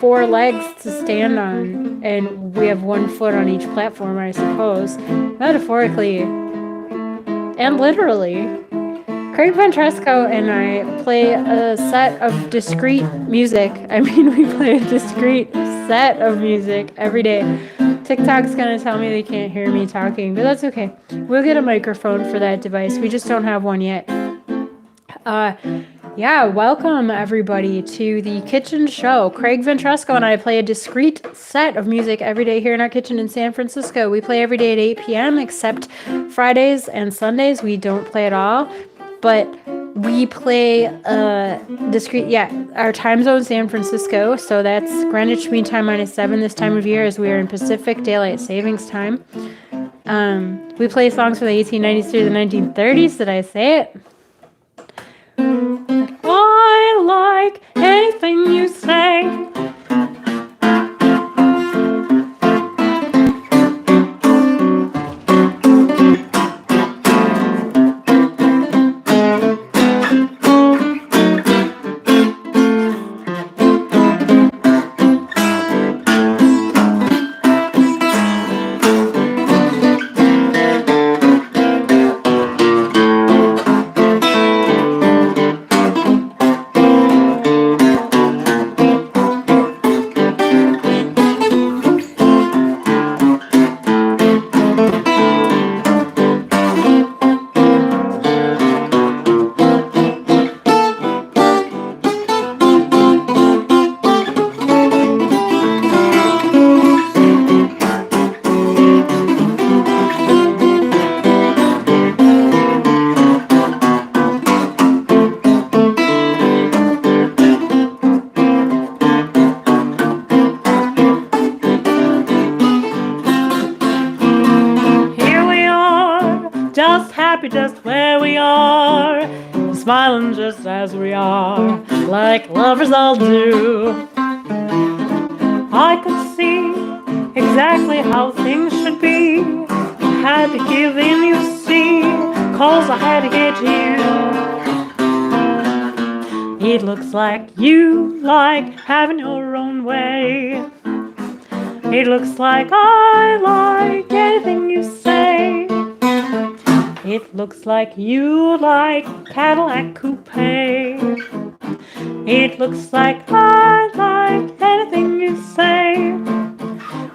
4 legs to stand on, and we have 1 foot on each platform, I suppose, metaphorically and literally. Craig Ventresco and I play a set of discrete music. I mean, we play a discrete set of music every day. TikTok's gonna tell me they can't hear me talking, but that's okay. We'll get a microphone for that device. We just don't have one yet. Yeah, welcome everybody to the kitchen show. Craig Ventresco and I play a discrete set of music every day here in our kitchen in San Francisco. We play every day at 8 p.m. except Fridays and Sundays. We don't play at all, but we play discrete. Yeah, our time zone is San Francisco, so that's Greenwich Mean Time -7 this time of year, as we are in Pacific Daylight Savings Time. We play songs from the 1890s through the 1930s. Did I say it? I like anything you say. Just where we are, smiling just as we are, like lovers all do. I could see exactly how things should be. Had to give in, you see, 'cause I had to get you. It looks like you like having your own way. It looks like I like anything you say. It looks like you like Cadillac coupe. It looks like I like anything you say.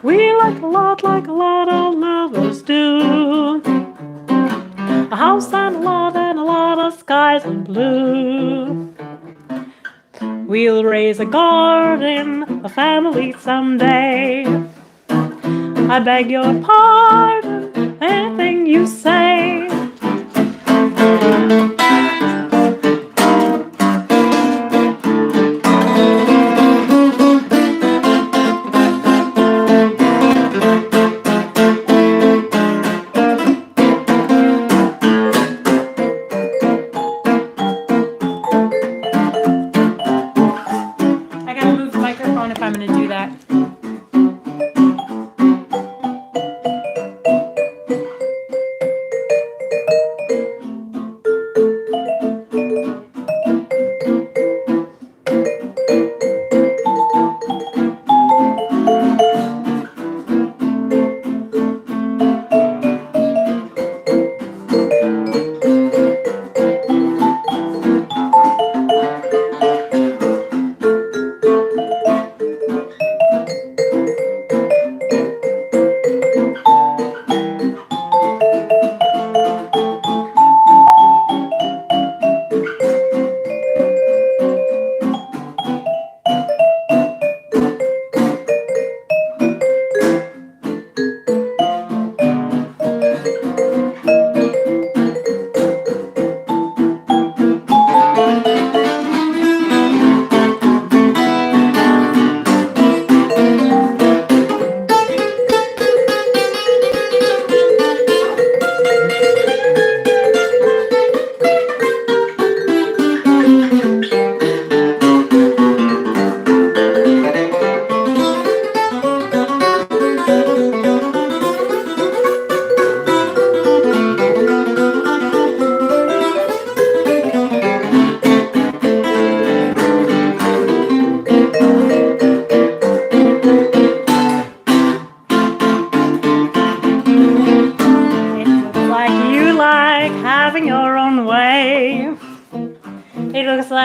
We like a lot of lovers do. A house and a lot of skies and blue. We'll raise a garden, a family someday. I beg your pardon, anything you say. I gotta move the microphone if I'm gonna do that.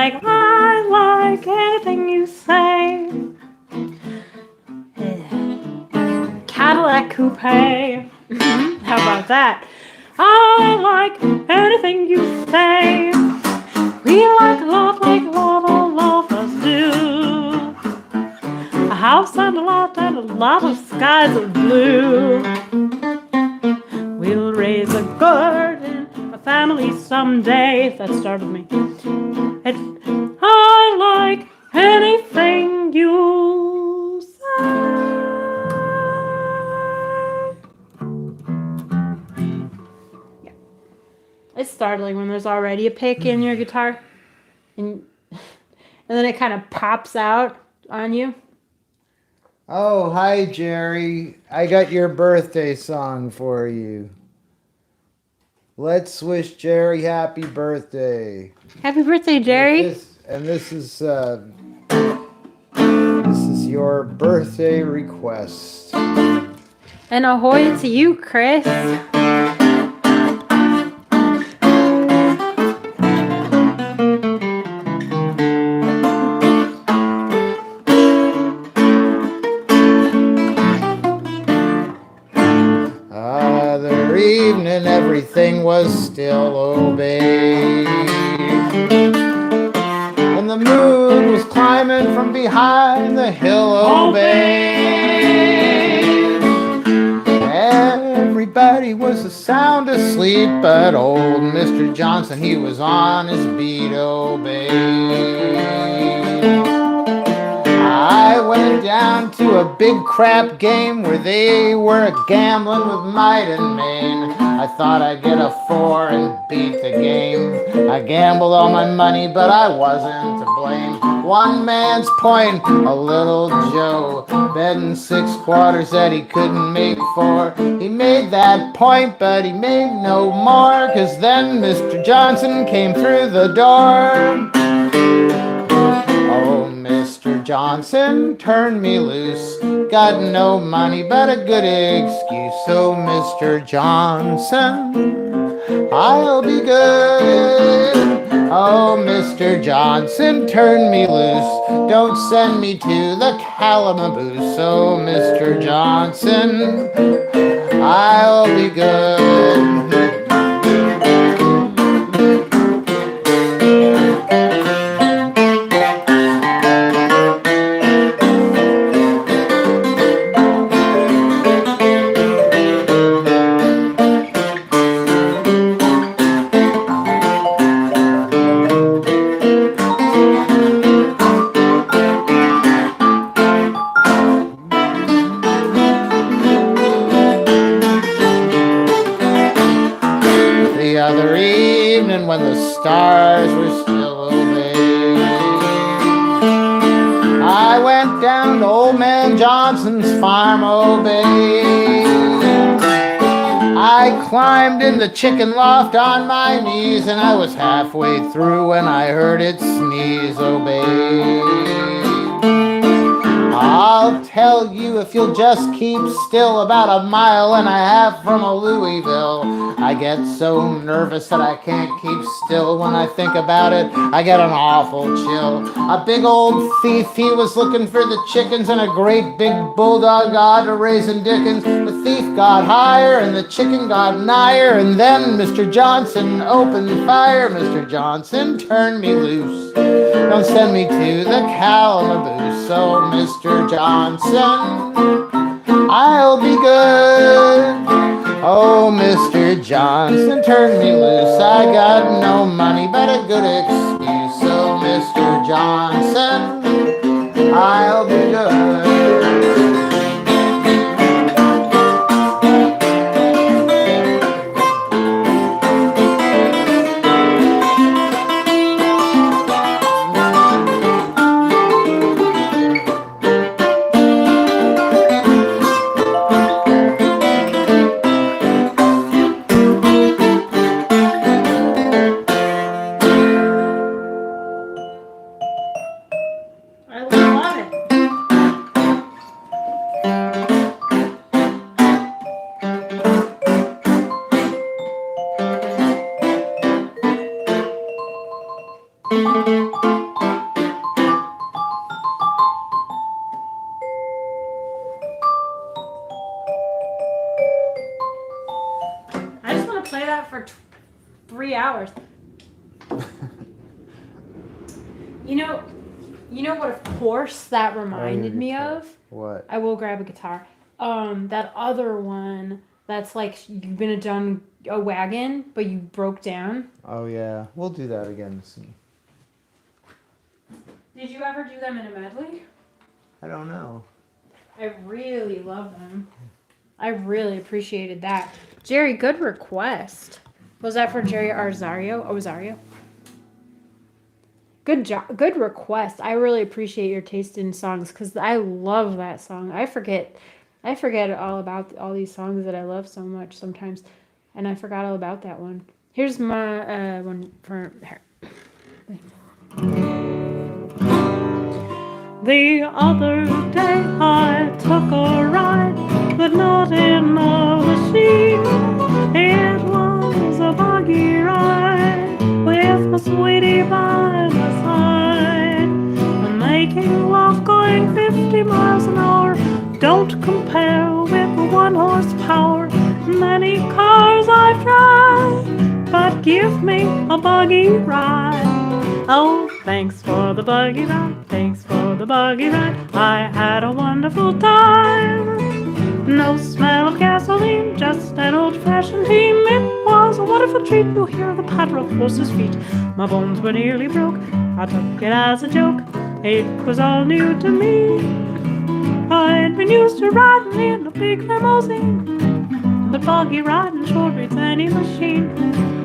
I like anything you say. Cadillac coupe. How about that? I like anything you say. We like love all lovers do. A house and a lot of skies of blue. We'll raise a garden, a family someday. That started me. I like anything you say. Yeah. It's startling when there's already a pick in your guitar, and then it kind of pops out on you. Oh, hi, Jerry. I got your birthday song for you. Let's wish Jerry happy birthday. Happy birthday, Jerry. This is your birthday request. And ahoy to you, Chris. Other evening, everything was still obeyed. And the moon was climbing from behind the hill, obeyed. Everybody was sound asleep, but old Mr. Johnson, he was on his beat, obeyed. I went down to a big crap game where they were gambling with might and main. I thought I'd get a 4 and beat the game. I gambled all my money, but I wasn't to blame. One man's point, a little Joe, betting 6 quarters that he couldn't make 4. He made that point, but he made no more, 'cause then Mr. Johnson came through the door. Oh, Mr. Johnson, turn me loose. Got no money, but a good excuse. So, Mr. Johnson, I'll be good. Oh, Mr. Johnson, turn me loose. Don't send me to the calaboose. So, Mr. Johnson, I'll be good. When the stars were still obeyed, I went down to old man Johnson's farm, obeyed. I climbed in the chicken loft on my knees, and I was halfway through when I heard it sneeze, obeyed. I'll tell you if you'll just keep still, about a mile and a half from a Louisville. I get so nervous that I can't keep still. When I think about it, I get an awful chill. A big old thief, he was looking for the chickens, and a great big bulldog got a raisin Dickens. The thief got higher and the chicken got nigher, and then Mr. Johnson opened fire. Mr. Johnson, turn me loose. Don't send me to the calaboose. So, Mr. Johnson, I'll be good. Oh, Mr. Johnson, turn me loose. I got no money, but a good excuse. So, Mr. Johnson, I'll be good. for 3 hours. You know what? Of course, that reminded me of. What? I will grab a guitar. That other one that's like you've been done a wagon, but you broke down. Oh yeah, we'll do that again soon. Did you ever do them in a medley? I don't know. I really love them. I really appreciated that. Jerry, good request. Was that for Jerry Arzario? Ozario? Good job. Good request. I really appreciate your taste in songs because I love that song. I forget all about all these songs that I love so much sometimes, and I forgot all about that one. Here's my one for her. The other day I took a ride, but not in a machine. It was a buggy ride with my sweetie by my side. I'm making love going 50 miles an hour. Don't compare with the 1 horsepower. Many cars I've tried, but give me a buggy ride. Oh, thanks for the buggy ride. Thanks for the buggy ride. I had a wonderful time. No smell of gasoline, just an old-fashioned team. It was a wonderful treat to hear the patter of horses' feet. My bones were nearly broke. I took it as a joke. It was all new to me. I'd been used to riding in a big limousine, but buggy riding sure beats any machine.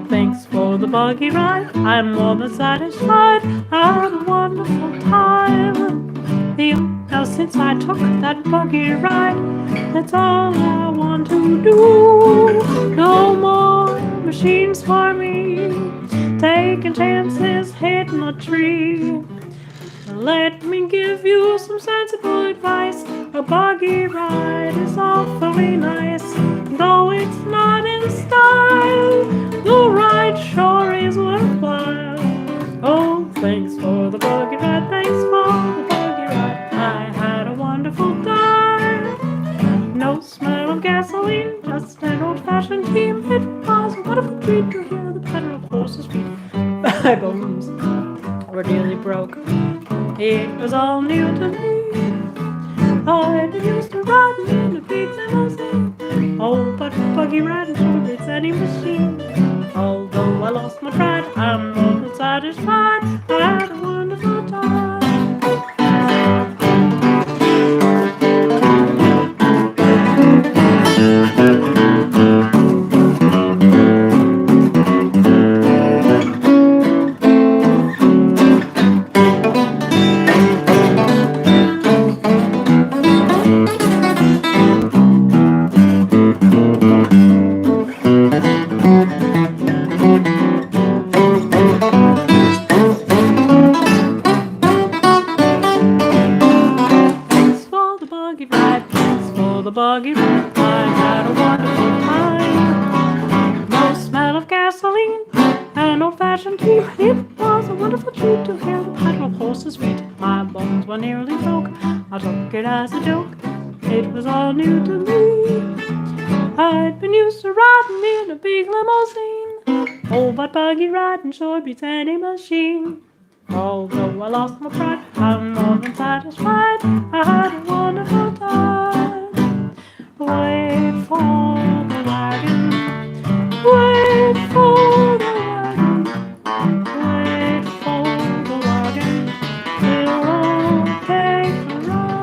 Thanks for the buggy ride. I'm more than satisfied. I had a wonderful time. Now since I took that buggy ride, that's all I want to do. No more machines for me, taking chances, hitting a tree. Let me give you some sensible advice. A buggy ride is awfully nice. Though it's not in style, the ride sure is worthwhile. Oh, thanks for the buggy ride. Thanks for the buggy ride. I had a wonderful time. No smell of gasoline, just an old-fashioned team. It was a wonderful treat to hear the patter of horses' feet. My bones were nearly broke. It was all new to me. I'd been used to riding in a big limousine. Oh, but buggy riding sure beats any machine. Although I lost my pride, I'm more than satisfied. I had a wonderful time. Buggy ride, I had a wonderful time. No smell of gasoline, an old-fashioned tea. It was a wonderful treat to hear the patter of horses' feet. My bones were nearly broke. I took it as a joke. It was all new to me. I'd been used to riding in a big limousine. Oh, but buggy riding sure beats any machine. Although I lost my pride, I'm more than satisfied. I had a wonderful time. Wait for the wagon. Wait for the wagon. Wait for the wagon. We'll all take a ride.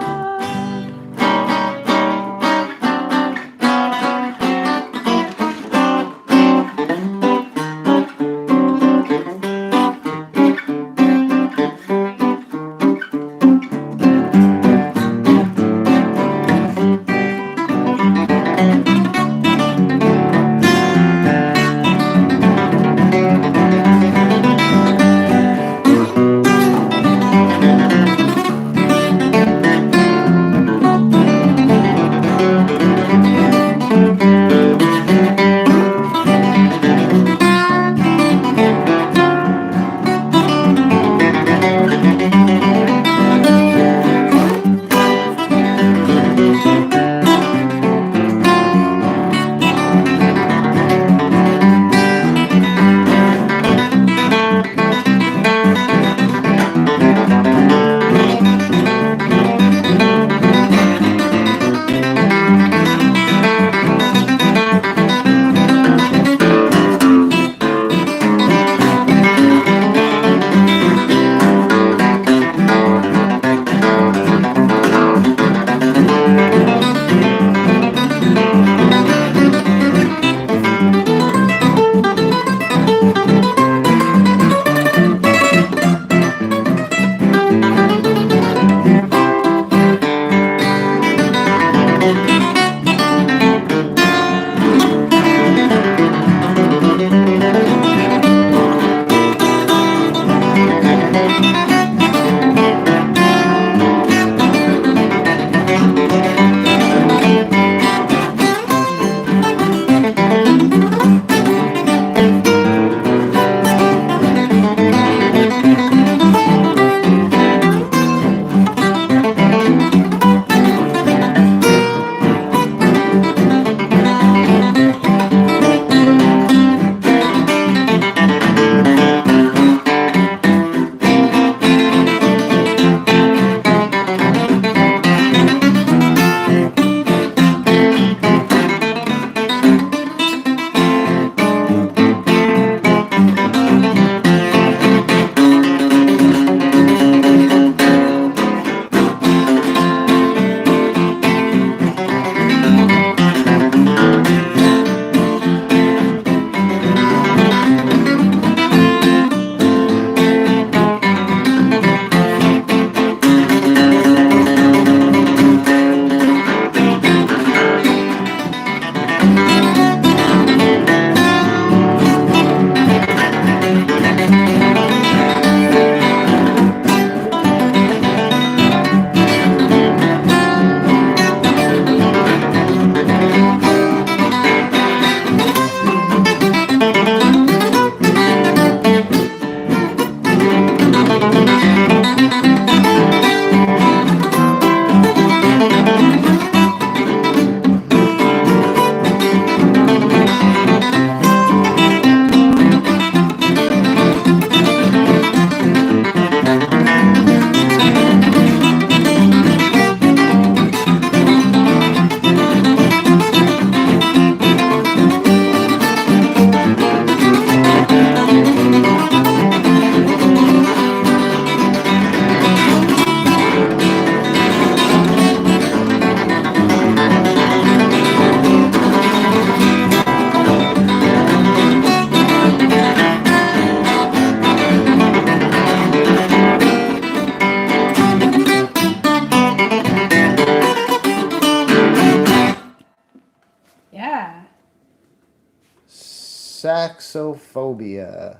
saxophobia.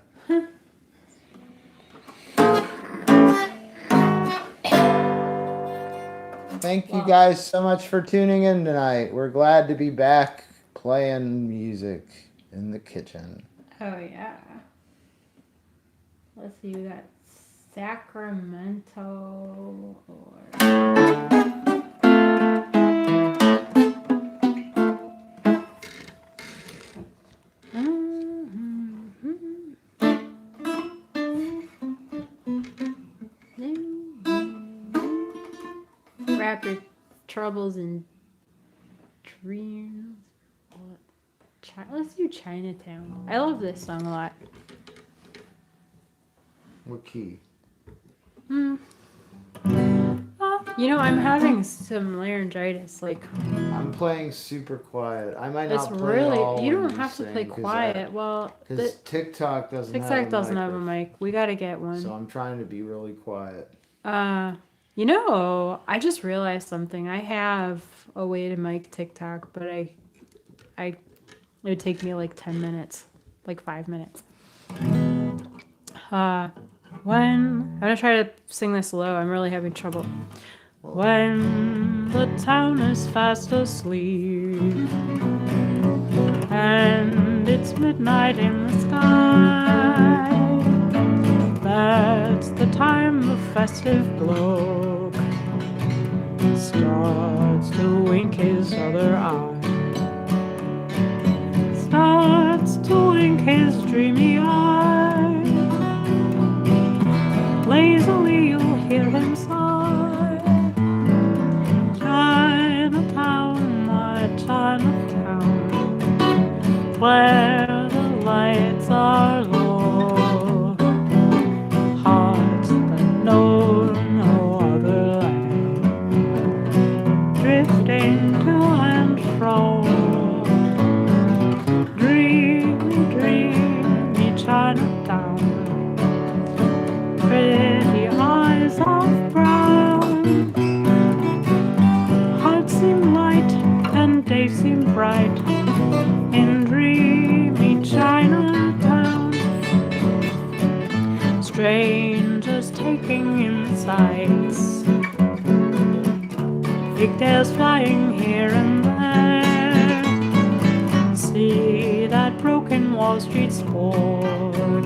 Thank you guys so much for tuning in tonight. We're glad to be back playing music in the kitchen. Oh, yeah. Let's see, we got Sacramento or... Wrap your troubles in dreams. Let's do Chinatown. I love this song a lot. What key? You know, I'm having some laryngitis. Like, I'm playing super quiet. I might it's not play really. all You when don't have to sing, play quiet. Well, because TikTok doesn't have a mic. We gotta get one. So I'm trying to be really quiet. You know, I just realized something. I have a way to mic TikTok, but it would take me like 10 minutes, like 5 minutes. I'm gonna try to sing this low. I'm really having trouble. When the town is fast asleep and it's midnight in the sky, that's the time the festive bloke starts to wink his other eye. Starts to wink his dreamy eye. Lazily you'll hear him sigh. Chinatown, my Chinatown, where the lights are low, hearts that know no other land, drifting to and fro. Dreamy Chinatown, pretty eyes of brown, hearts seem light and days seem bright in dreamy Chinatown. Strangers taking in sights, pigtails flying here and there. See that broken Wall Street sport,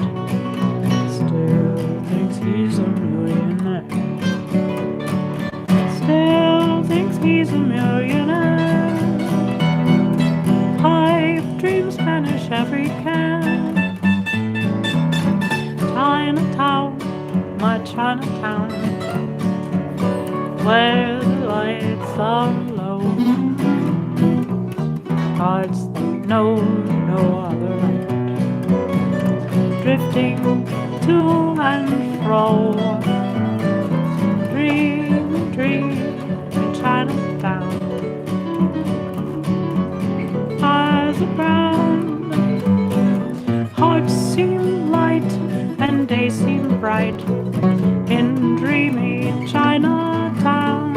still thinks he's a millionaire. Still thinks he's a millionaire. Pipe dreams banish every care. Chinatown, my Chinatown, where the lights are low, hearts that know no other land, drifting to and fro. Dream, dream in Chinatown. Eyes are brown, hearts seem light and days seem bright in dreamy Chinatown.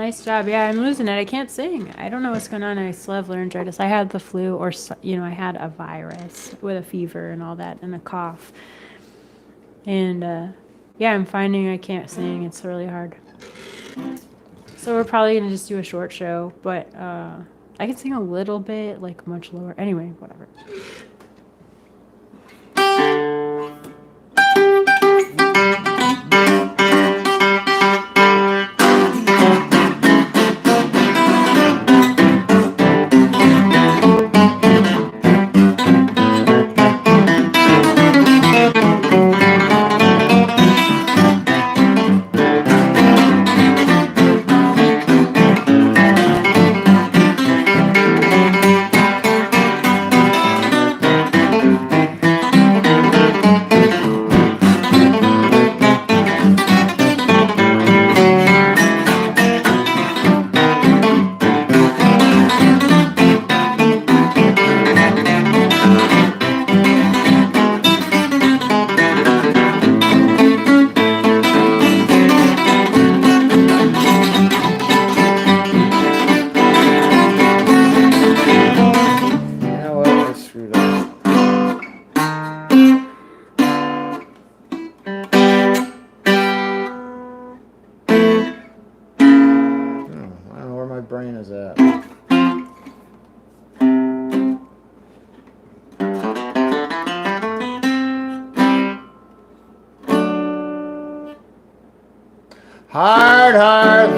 Nice job. Yeah, I'm losing it. I can't sing. I don't know what's going on. I still have laryngitis. I had the flu, or I had a virus with a fever and all that, and a cough. And yeah, I'm finding I can't sing. It's really hard. So we're probably gonna just do a short show, but I can sing a little bit, like much lower. Anyway, whatever. Brain is at. Hard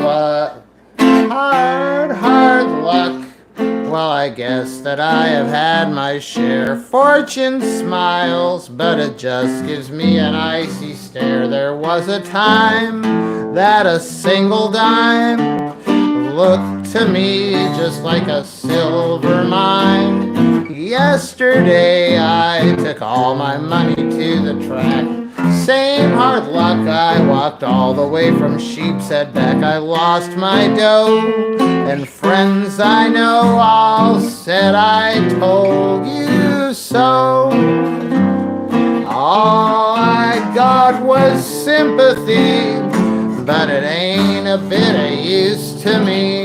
luck. Hard luck. Well, I guess that I have had my share. Fortune smiles, but it just gives me an icy stare. There was a time that a single dime looked to me just like a silver mine. Yesterday I took all my money to the track. Same hard luck, I walked all the way from Sheepshead back. I lost my dough, and friends I know all said I told you so. All I got was sympathy, but it ain't a bit of use to me.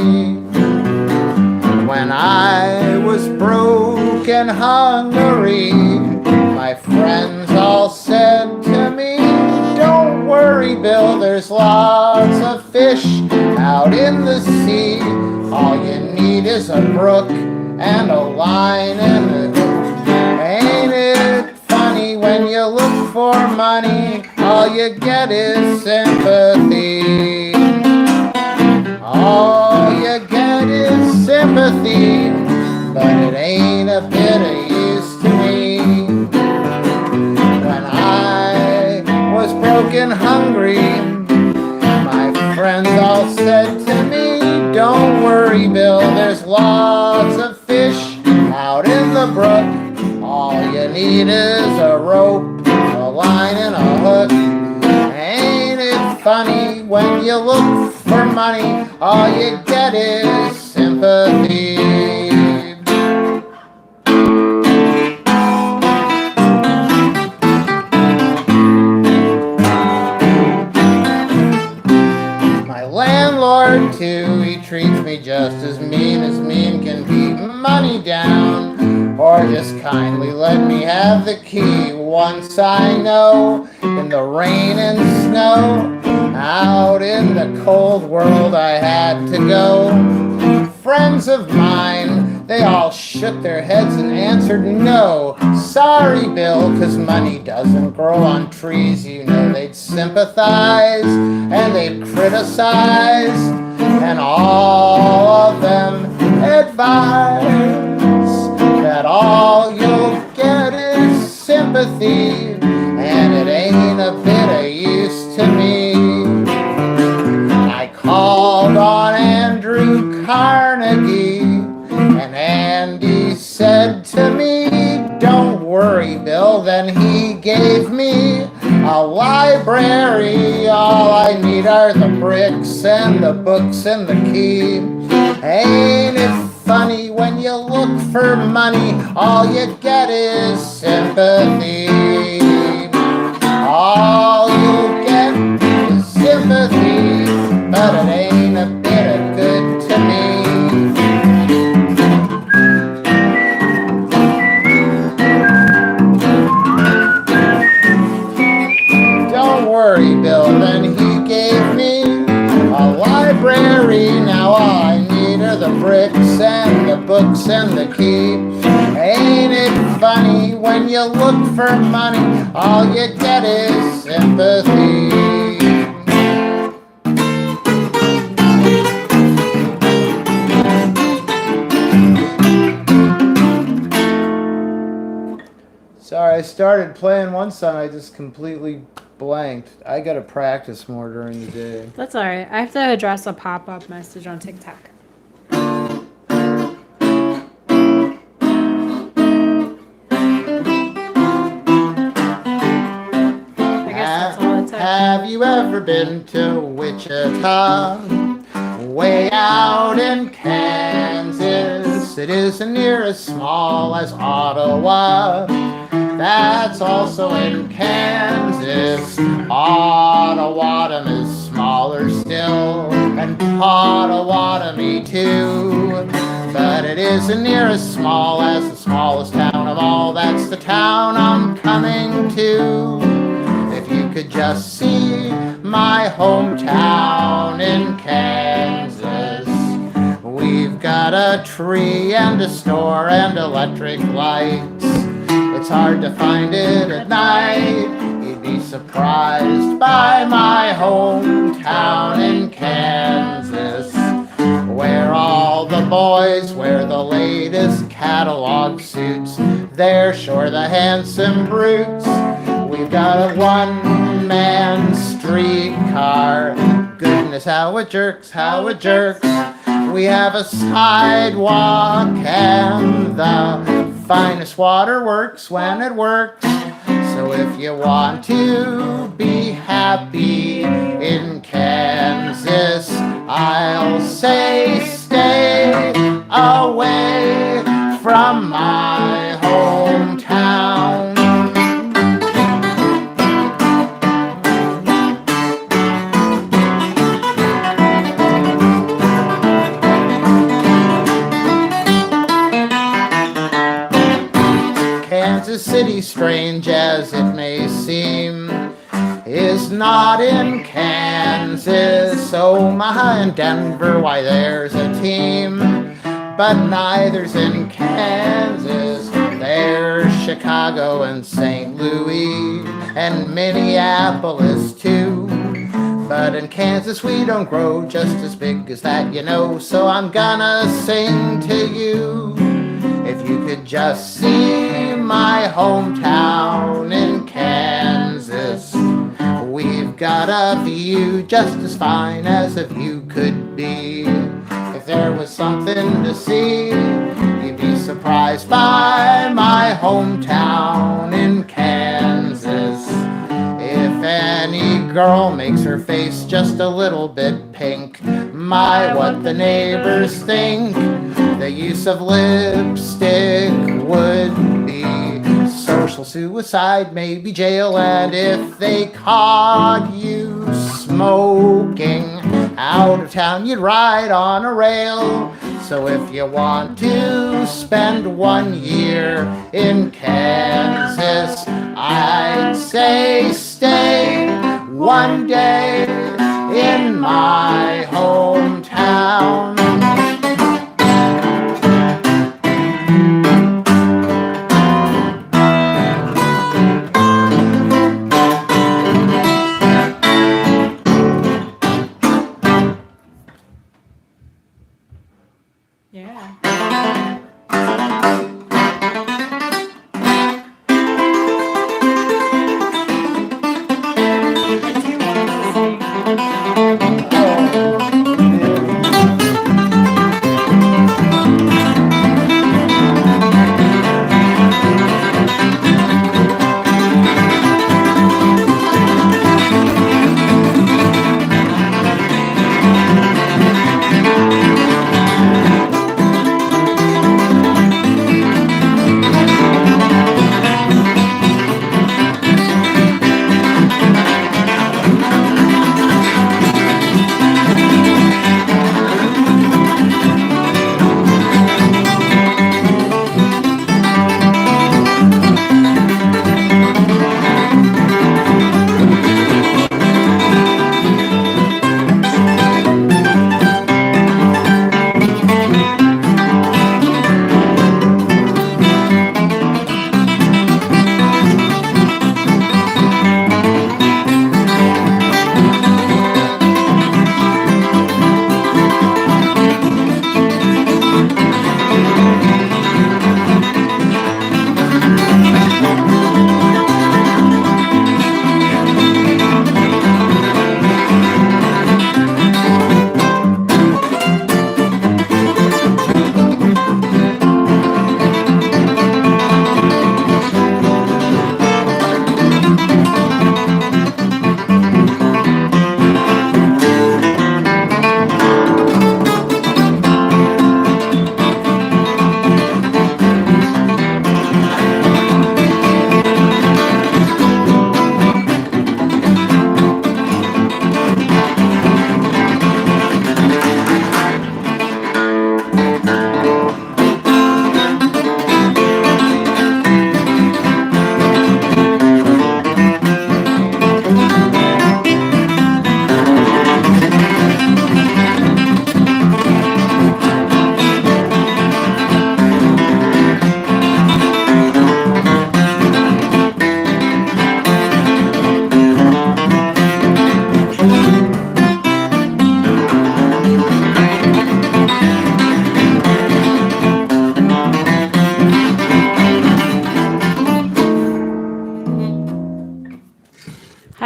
When I was broke and hungry, my friends all said to me, don't worry, Bill, there's lots of fish out in the sea. All you need is a brook and a line and a hook. Ain't it funny when you look for money, all you get is sympathy. All you get is sympathy, but it ain't a bit of use to me. When I was broke and hungry, my friends all said to me, don't worry, Bill, there's lots of fish out in the brook. All you need is a rope, a line, and a hook. Ain't it funny when you look for money, all you get is sympathy. My landlord too, he treats me just as mean can be. Money down, or just kindly let me have the key. Once I know, in the rain and snow, out in the cold world I had to go. Friends of mine, they all shook their heads and answered no. Sorry, Bill, 'cause money doesn't grow on trees. You know, they'd sympathize and they'd criticize, and all of them advise that all you'll get is sympathy, and it ain't a bit of use to me. I called on Andrew Carnegie, and Andy said to me, don't worry, Bill. Then he gave me a library. All I need are the bricks and the books and the key. Ain't it funny when you look for money, all you get is sympathy. All you get is sympathy, but it ain't a bit of good books and the keep. Ain't it funny when you look for money, all you get is sympathy. Sorry, I started playing one song, I just completely blanked. I gotta practice more during the day. That's all right. I have to address a pop-up message on TikTok. Have you ever been to Wichita? Way out in Kansas. It isn't near as small as Ottawa. That's also in Kansas. Ottawatom is smaller still, and Potawatomi too. But it isn't near as small as the smallest town of all. That's the town I'm coming to. If you could just see my hometown in Kansas. We've got a tree and a store and electric lights. It's hard to find it at night. You'd be surprised by my hometown in Kansas, where all the boys wear the latest catalog suits. They're sure the handsome brutes. We've got a one-man streetcar. Goodness, how it jerks, how it jerks. We have a sidewalk and the finest water works when it works. So if you want to be happy in Kansas, I'll say stay away from my hometown. Kansas City, strange as it may seem, is not in Kansas. Omaha and Denver, why there's a team, but neither's in Kansas. There's Chicago and St. Louis and Minneapolis too. But in Kansas we don't grow just as big as that, you know. So I'm gonna sing to you. If you could just see my hometown in Kansas. We've got a view just as fine as a view could be. If there was something to see, you'd be surprised by my hometown in Kansas. If any girl makes her face just a little bit pink, my, what the neighbors think. The use of lipstick would be social suicide, maybe jail. And if they caught you smoking out of town, you'd ride on a rail. So if you want to spend 1 year in Kansas, I'd say stay one day in my hometown.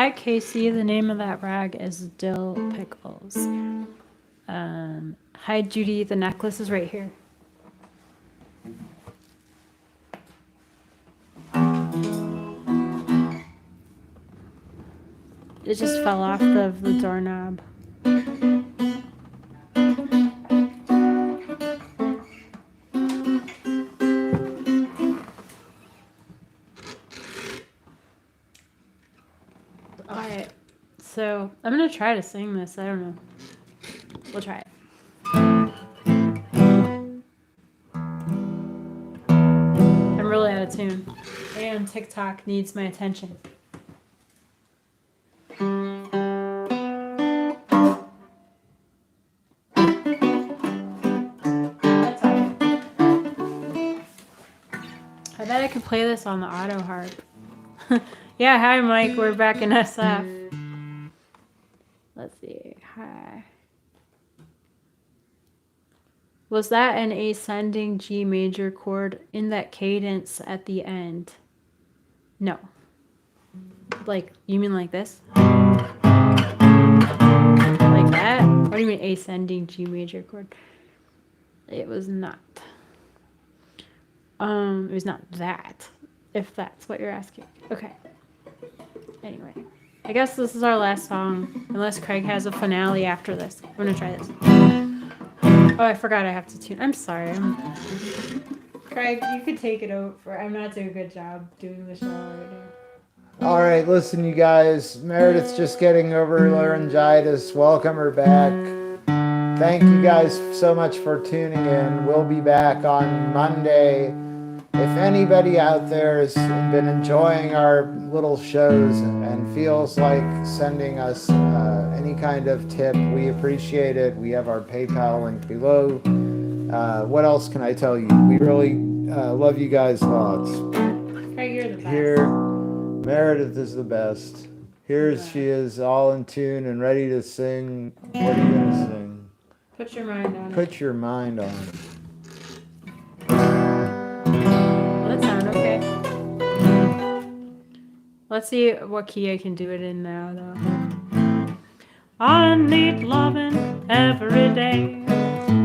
Hi, Casey. The name of that rag is dill pickles. Hi, Judy. The necklace is right here. It just fell off the doorknob. Alright, so I'm gonna try to sing this. I don't know. We'll try it. I'm really out of tune. And TikTok needs my attention. That's alright. I bet I could play this on the auto harp. Yeah, hi Mike, we're back in SF. Let's see. Hi. Was that an ascending G major chord in that cadence at the end? No. Like, you mean like this? Like that? What do you mean ascending G major chord? It was not. It was not that, if that's what you're asking. Okay. Anyway, I guess this is our last song, unless Craig has a finale after this. I'm gonna try this. Oh, I forgot I have to tune. I'm sorry. Craig, you could take it over. I'm not doing a good job doing the show right now. All right, listen, you guys. Meredith's just getting over laryngitis. Welcome her back. Thank you guys so much for tuning in. We'll be back on Monday. If anybody out there has been enjoying our little shows and feels like sending us any kind of tip, we appreciate it. We have our PayPal link below. What else can I tell you? We really love you guys lots. Craig, you're the best. Here, Meredith is the best. Here she is, all in tune and ready to sing. What are you going to sing? Put your mind on it. Put your mind on it. That sound okay. Let's see what key I can do it in now, though. I need loving every day,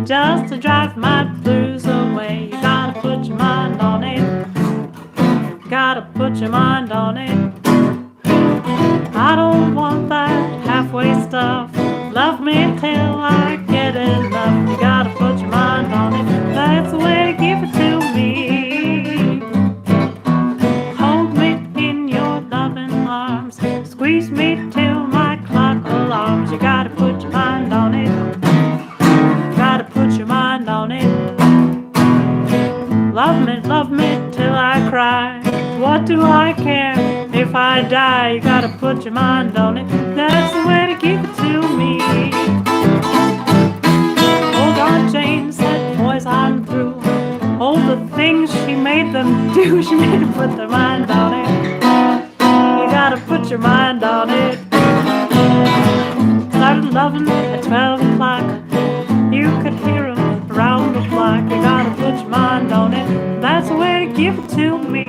just to drive my blues away. You gotta put your mind on it. Gotta put your mind on it. I don't want that halfway stuff. Love me till I get enough. You gotta put your mind on it. That's the way to give it to me. Hold me in your loving arms. Squeeze me till my clock alarms. You gotta put your mind on it. Gotta put your mind on it. Love me till I cry. What do I care if I die? You gotta put your mind on it. That's the way to give it to me. Hold on, Jane said, boys, I'm through. All the things she made them do, she made them put their mind on it. You gotta put your mind on it. Started loving at 12 o'clock. You could hear them around the block. You gotta put your mind on it. That's the way to give it to me.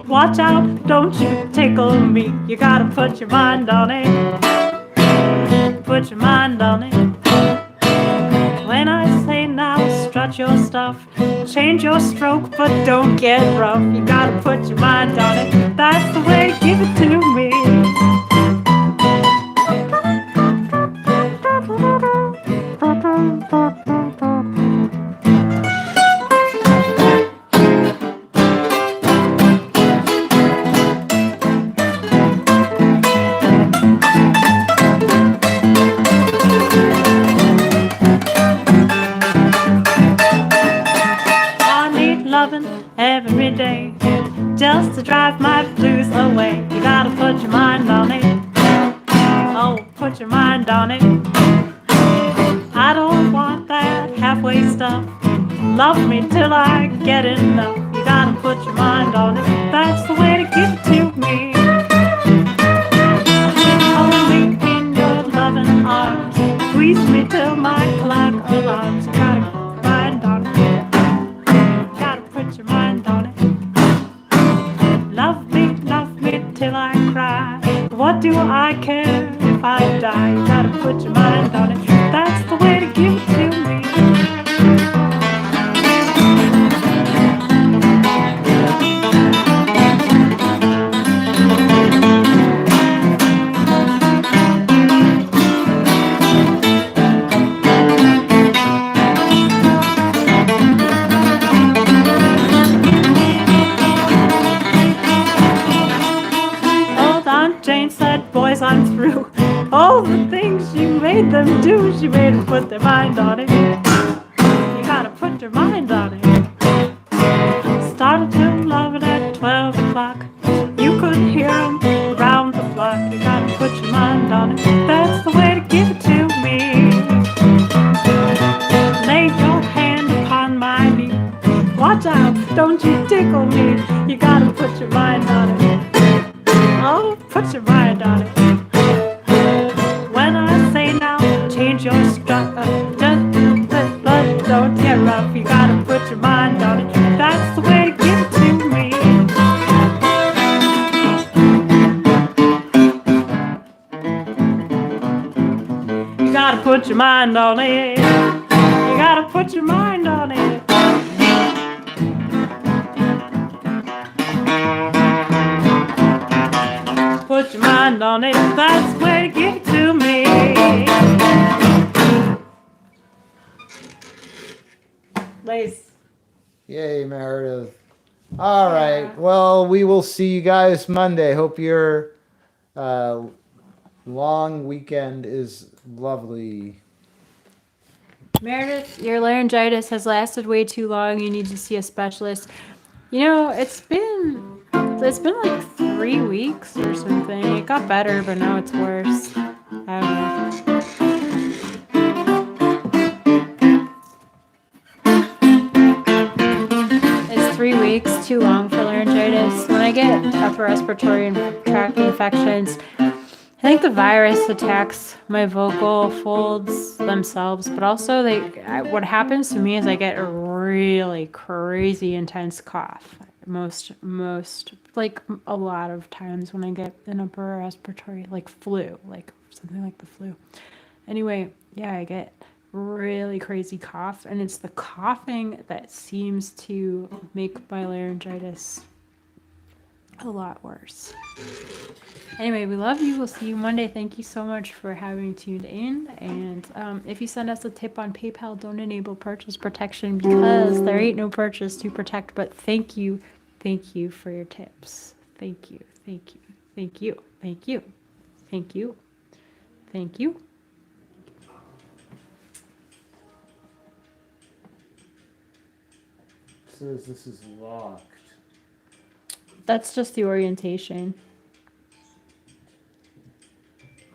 Watch out, don't you tickle me. You gotta put your mind on it. Put your mind on it. When I say now, strut your stuff. Change your stroke, but don't get rough. You gotta put your mind on it. That's the way to give it to me. Every day, just to drive my blues away. You gotta put your mind on it. Oh, put your mind on it. I don't want that halfway stuff. Love me till I get enough. You gotta put your mind on it. That's the way to give it to me. Hold me in your loving arms. Squeeze me till my clock alarms. You gotta put your mind on it. You gotta put your mind on it. Love me till I cry. What do I care if I die? You gotta put your mind on it. That's the way to give it to me. Jane said, boys, I'm through. All the things she made them do, she made them put their mind on it. You gotta put your mind on it. Started to love it at 12 o'clock. You could hear them around the block. You gotta put your mind on it. That's the way to give it to me. Lay your hand upon my knee. Watch out, don't you tickle me. You gotta put your mind on it. Oh, put your mind on it. When I say now, change your strut. But don't get rough. You gotta put your mind on it. That's the way to give it to me. You gotta put your mind on it. You gotta put your mind on it. Put your mind on it, that's the way to give it to me. Lace. Yay, Meredith. All right. Well, we will see you guys Monday. Hope your long weekend is lovely. Meredith, your laryngitis has lasted way too long. You need to see a specialist. You know, it's been like 3 weeks or something. It got better, but now it's worse. I don't know. Is 3 weeks too long for laryngitis? When I get upper respiratory tract infections, I think the virus attacks my vocal folds themselves, but also what happens to me is I get a really crazy intense cough. Most like a lot of times when I get an upper respiratory, like flu, like something like the flu. Anyway, yeah, I get really crazy cough, and it's the coughing that seems to make my laryngitis a lot worse. Anyway, we love you. We'll see you Monday. Thank you so much for having tuned in. And if you send us a tip on PayPal, don't enable purchase protection because there ain't no purchase to protect. But thank you for your tips. Thank you. Thank you. It says this is locked. That's just the orientation.